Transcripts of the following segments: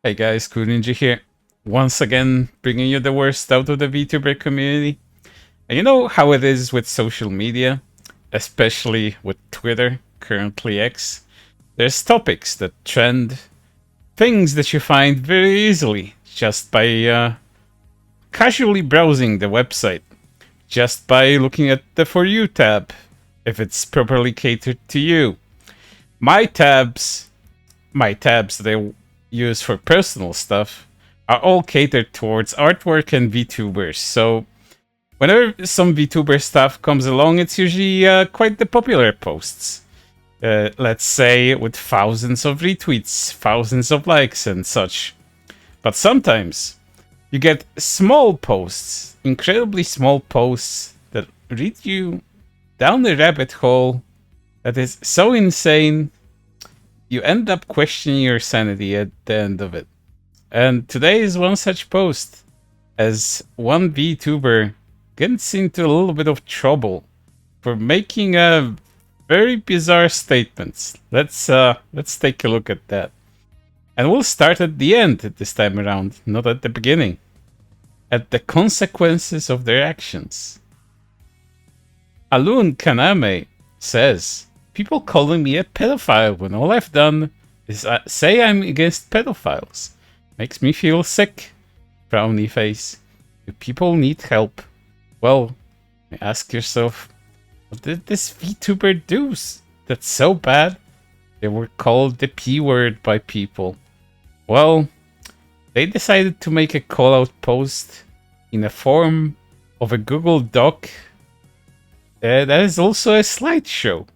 Hey guys, Rinji here. Once again, bringing you the worst out of the VTuber community. And you know how it is with social media, especially with Twitter, currently X. There's topics that trend, things that you find very easily just by casually browsing the website, just by looking at the For You tab, if it's properly catered to you. My tabs, my tabs that I use for personal stuff are all catered towards artwork and VTubers. So whenever some VTuber stuff comes along, it's usually quite the popular posts. Let's say with thousands of retweets, thousands of likes, and such. But sometimes you get small posts, incredibly small posts that lead you down a rabbit hole that is so insane you end up questioning your sanity at the end of it. And today is one such post, as one VTuber gets into a little bit of trouble for making a very bizarre statements. Let's take a look at that. And we'll start at the end this time around, not at the beginning. At the consequences of their actions. Alun Kaname says, people calling me a pedophile when all I've done is say I'm against pedophiles. Makes me feel sick. Frowny face. Do people need help? Well, ask yourself, what did this VTuber do that's so bad? They were called the P word by people. Well, they decided to make a call-out post in a form of a Google Doc that is also a slideshow.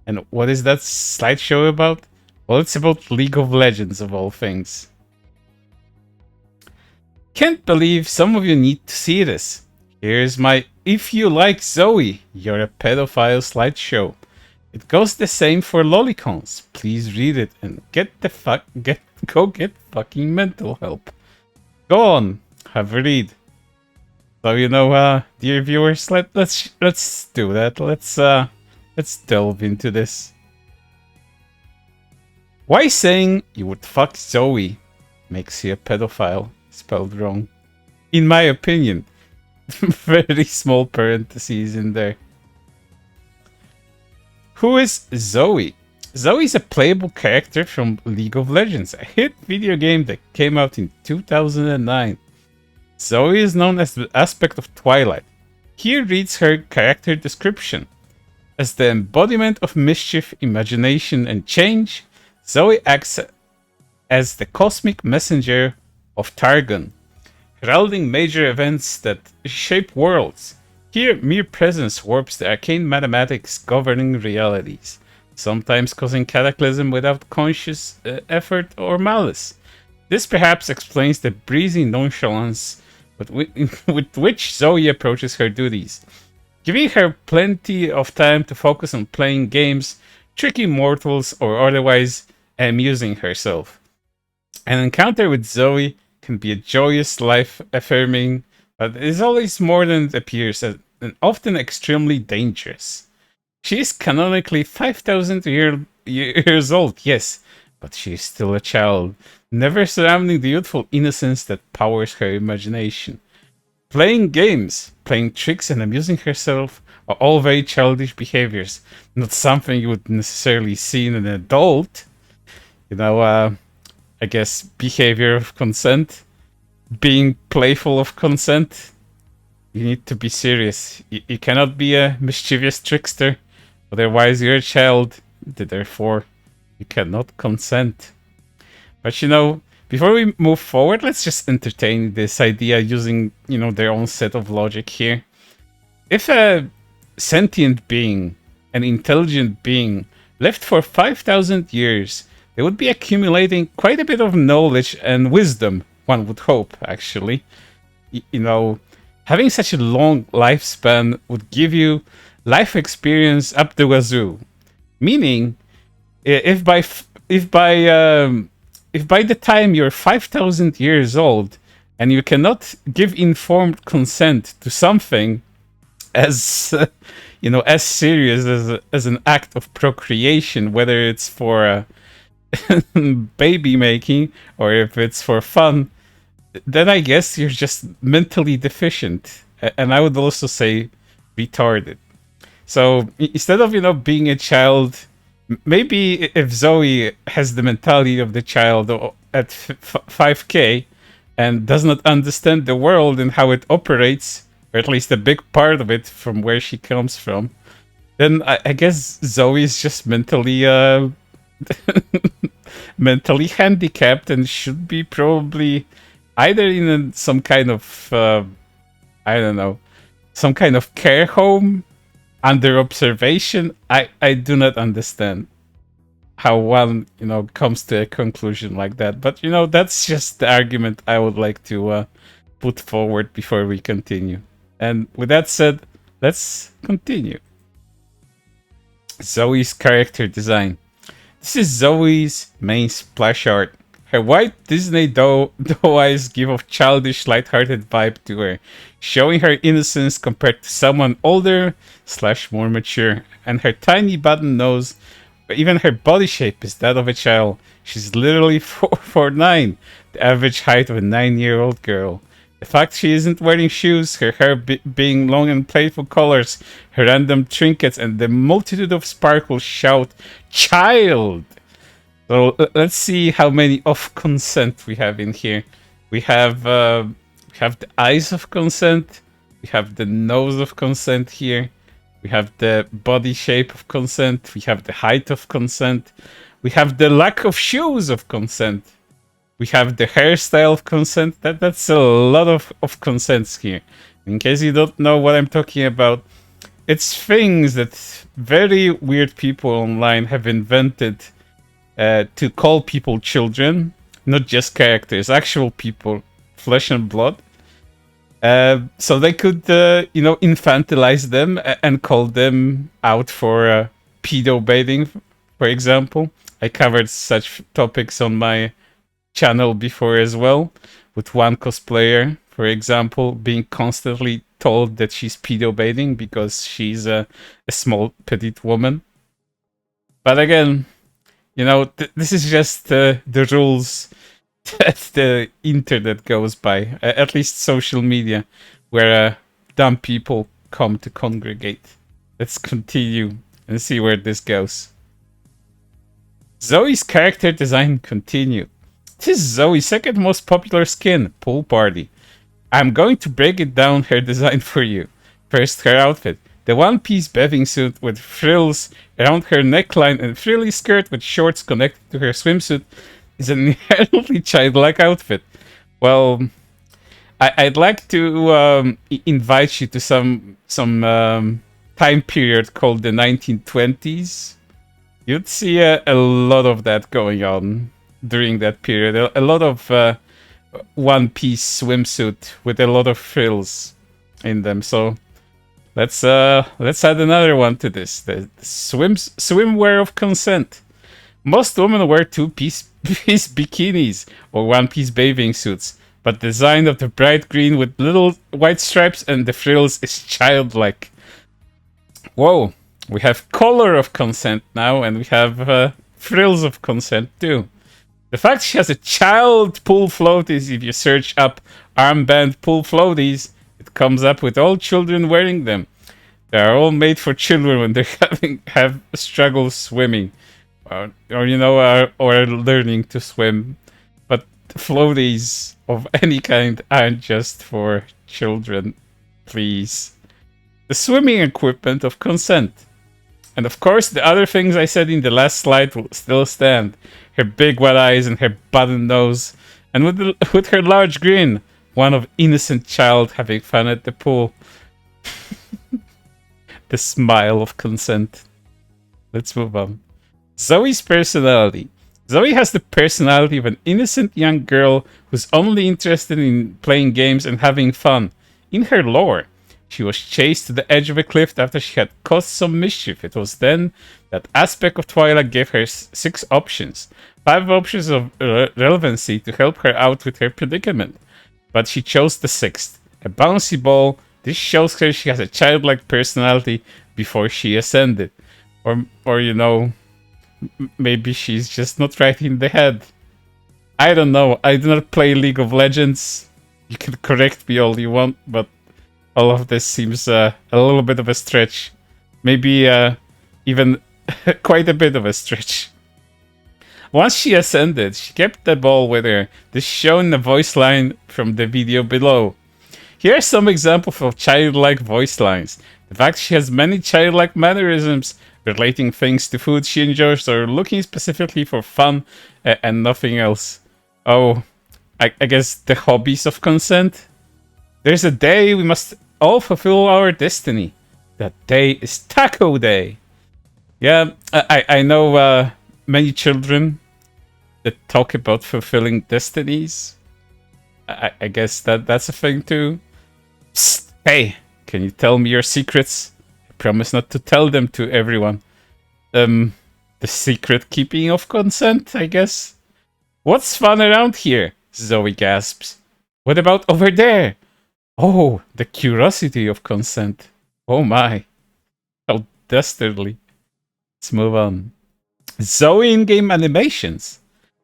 And what is that slideshow about? Well, it's about League of Legends of all things. Can't believe some of you need to see this. Here's my "If you like Zoe, you're a pedophile" slideshow. It goes the same for lolicons. Please read it and get fucking mental help. Go on, have a read. So dear viewers, let's do that. Let's delve into this. Why saying you would fuck Zoe makes you a pedophile? Spelled wrong. In my opinion. Very small parentheses in there. Who is Zoe? Zoe is a playable character from League of Legends, a hit video game that came out in 2009. Zoe is known as the aspect of Twilight. Here reads her character description. As the embodiment of mischief, imagination, and change, Zoe acts as the cosmic messenger of Targon, heralding major events that shape worlds. Here, mere presence warps the arcane mathematics governing realities, sometimes causing cataclysm without conscious effort or malice. This perhaps explains the breezy nonchalance with which Zoe approaches her duties, giving her plenty of time to focus on playing games, tricking mortals, or otherwise amusing herself. An encounter with Zoe can be a joyous, life-affirming, but it is always more than it appears, and often extremely dangerous. She is canonically 5,000 years old, yes, but she is still a child, never surrounding the youthful innocence that powers her imagination. Playing games, playing tricks, and amusing herself are all very childish behaviors, not something you would necessarily see in an adult. I guess behavior of consent, being playful of consent. You need to be serious. You cannot be a mischievous trickster, otherwise you're a child, therefore you cannot consent. But before we move forward, let's just entertain this idea using, their own set of logic here. If a sentient being, an intelligent being, lived for 5,000 years, they would be accumulating quite a bit of knowledge and wisdom, one would hope, actually. Having such a long lifespan would give you life experience up the wazoo. Meaning, if by the time you're 5,000 years old and you cannot give informed consent to something as as serious as an act of procreation, whether it's for baby making, or if it's for fun, then I guess you're just mentally deficient. And I would also say retarded. So instead of, being a child, maybe if Zoe has the mentality of the child at 5K and does not understand the world and how it operates, or at least a big part of it from where she comes from, then I guess Zoe is just mentally mentally handicapped and should be probably either in some kind of I don't know, some kind of care home under observation. I do not understand how one comes to a conclusion like that, but that's just the argument I would like to put forward before we continue. And with that said, let's continue. Zoe's character design. This is Zoe's main splash art. Her white Disney doe eyes give a childish, lighthearted vibe to her, showing her innocence compared to someone older / more mature. And her tiny button nose, even her body shape is that of a child. She's literally 4'9", the average height of a 9-year-old girl. The fact she isn't wearing shoes, her hair being long and playful colors, her random trinkets, and the multitude of sparkles shout, "Child!" So let's see how many of consent we have in here. We have the eyes of consent. We have the nose of consent here. We have the body shape of consent. We have the height of consent. We have the lack of shoes of consent. We have the hairstyle of consent. That's a lot of consents here. In case you don't know what I'm talking about, it's things that very weird people online have invented to call people children, not just characters, actual people, flesh and blood. So they could, infantilize them and call them out for pedo baiting, for example. I covered such topics on my channel before as well, with one cosplayer, for example, being constantly told that she's pedo baiting because she's a small, petite woman. But again, this is just the rules that the internet goes by, at least social media, where dumb people come to congregate. Let's continue and see where this goes. Zoe's character design continued. This is Zoe's second most popular skin, Pool Party. I'm going to break it down her design for you. First, her outfit. The one-piece bathing suit with frills around her neckline and frilly skirt with shorts connected to her swimsuit is an inherently childlike outfit. Well, I'd like to invite you to some time period called the 1920s. You'd see a lot of that going on during that period. A lot of one-piece swimsuit with a lot of frills in them. So let's add another one to this. The swimwear of consent. Most women wear two-piece bikinis or one-piece bathing suits, but the design of the bright green with little white stripes and the frills is childlike. Whoa, we have color of consent now, and we have frills of consent too. The fact she has a child pool floaties, if you search up armband pool floaties, it comes up with all children wearing them. They are all made for children when they have struggle swimming, or learning to swim. But floaties of any kind aren't just for children, please. The swimming equipment of consent. And of course, the other things I said in the last slide will still stand. Her big wet eyes and her button nose, and with her large grin, one of innocent child having fun at the pool. The smile of consent. Let's move on. Zoe's personality. Zoe has the personality of an innocent young girl who's only interested in playing games and having fun. In her lore, she was chased to the edge of a cliff after she had caused some mischief. It was then that aspect of Twilight gave her 6 options. 5 options of relevancy to help her out with her predicament. But she chose the 6th. A bouncy ball. This shows her she has a childlike personality before she ascended. Or Maybe she's just not right in the head. I don't know. I do not play League of Legends. You can correct me all you want, but all of this seems a little bit of a stretch. Maybe even quite a bit of a stretch. Once she ascended, she kept the ball with her. This shown in the voice line from the video below. Here are some examples of childlike voice lines. The fact she has many childlike mannerisms, relating things to food she enjoys or looking specifically for fun and nothing else. Oh, I guess the hobbies of consent? There's a day we must all fulfill our destiny. That day is Taco Day. Yeah, I know many children that talk about fulfilling destinies. I guess that's a thing too. Psst, hey, can you tell me your secrets? I promise not to tell them to everyone. The secret keeping of consent, I guess. What's fun around here? Zoe gasps. What about over there? Oh, the curiosity of consent. Oh my. How dastardly. Let's move on. Zoe in-game animations.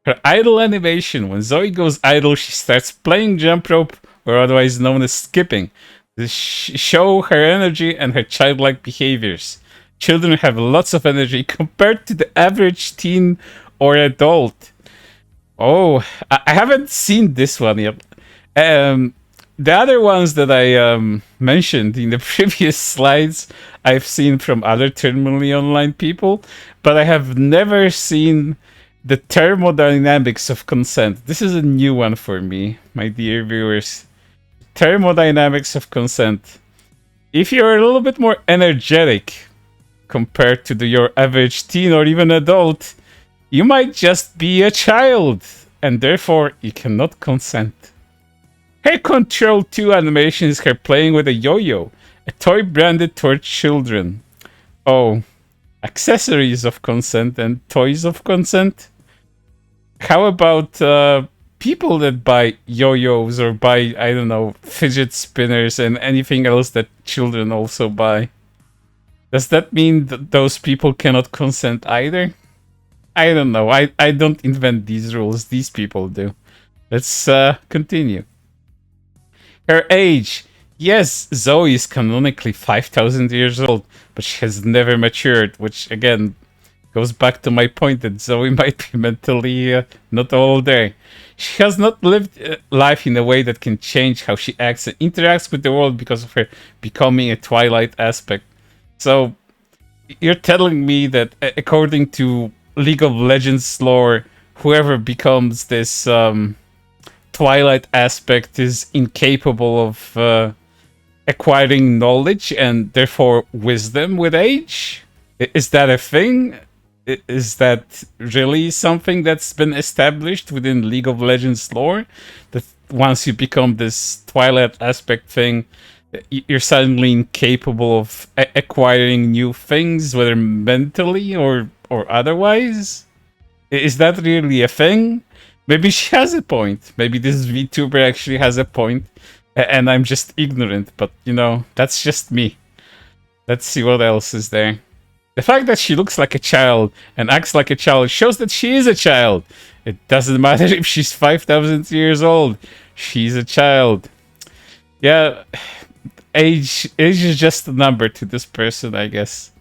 Her idle animation. When Zoe goes idle, she starts playing jump rope, or otherwise known as skipping. This show her energy and her childlike behaviors. Children have lots of energy compared to the average teen or adult. Oh, I haven't seen this one yet. The other ones that I mentioned in the previous slides, I've seen from other terminally online people, but I have never seen the thermodynamics of consent. This is a new one for me, my dear viewers. Thermodynamics of consent. If you're a little bit more energetic compared to your average teen or even adult, you might just be a child, and therefore you cannot consent. Her Control 2 animation is her playing with a yo-yo, a toy branded toward children. Oh, accessories of consent and toys of consent? How about people that buy yo-yos or buy, I don't know, fidget spinners and anything else that children also buy? Does that mean that those people cannot consent either? I don't know. I don't invent these rules. These people do. Let's continue. Her age. Yes, Zoe is canonically 5,000 years old, but she has never matured, which again goes back to my point that Zoe might be mentally not all there. She has not lived life in a way that can change how she acts and interacts with the world because of her becoming a Twilight aspect. So, you're telling me that according to League of Legends lore, whoever becomes this Twilight aspect is incapable of acquiring knowledge and therefore wisdom with age? Is that a thing? Is that really something that's been established within League of Legends lore? That once you become this Twilight aspect thing, you're suddenly incapable of acquiring new things, whether mentally or otherwise? Is that really a thing? Maybe she has a point. Maybe this VTuber actually has a point, and I'm just ignorant, but you know, that's just me. Let's see what else is there. The fact that she looks like a child and acts like a child shows that she is a child. It doesn't matter if she's 5,000 years old. She's a child. Yeah, age is just a number to this person, I guess.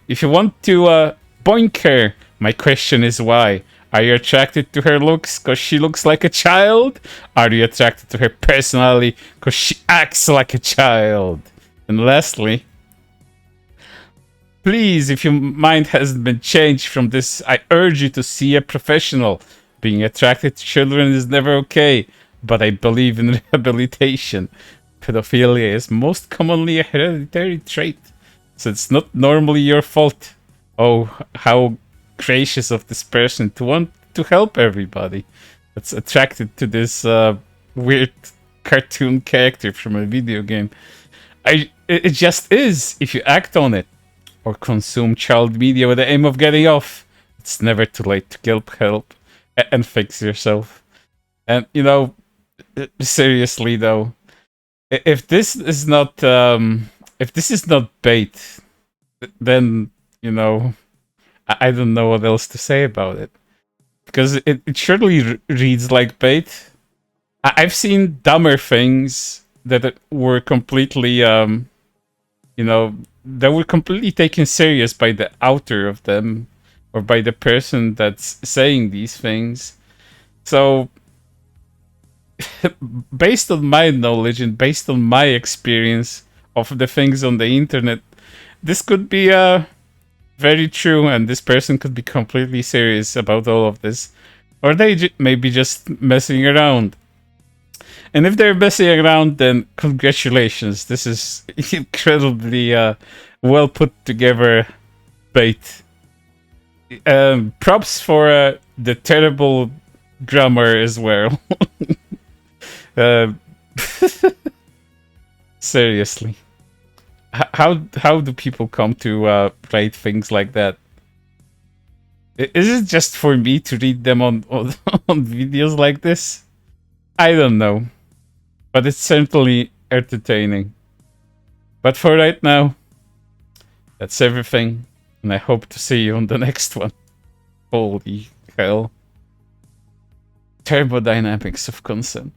If you want to boink her, my question is why? Are you attracted to her looks because she looks like a child? Are you attracted to her personality because she acts like a child? And lastly, please, if your mind hasn't been changed from this, I urge you to see a professional. Being attracted to children is never okay, but I believe in rehabilitation. Pedophilia is most commonly a hereditary trait, so it's not normally your fault. Oh, how gracious of this person to want to help everybody that's attracted to this weird cartoon character from a video game. It just is if you act on it or consume child media with the aim of getting off. It's never too late to get help and fix yourself. And you know, seriously though, if this is not bait, then you know, I don't know what else to say about it. Because it surely reads like bait. I've seen dumber things that were completely, you know, that were completely taken serious by the author of them or by the person that's saying these things. So, based on my knowledge and based on my experience of the things on the internet, this could be very true, and this person could be completely serious about all of this. Or they maybe just messing around. And if they're messing around, then congratulations. This is incredibly well put together bait. Props for the terrible grammar as well. uh, seriously. How do people come to write things like that? Is it just for me to read them on on videos like this? I don't know. But it's certainly entertaining. But for right now, that's everything. And I hope to see you on the next one. Holy hell. Thermodynamics of consent.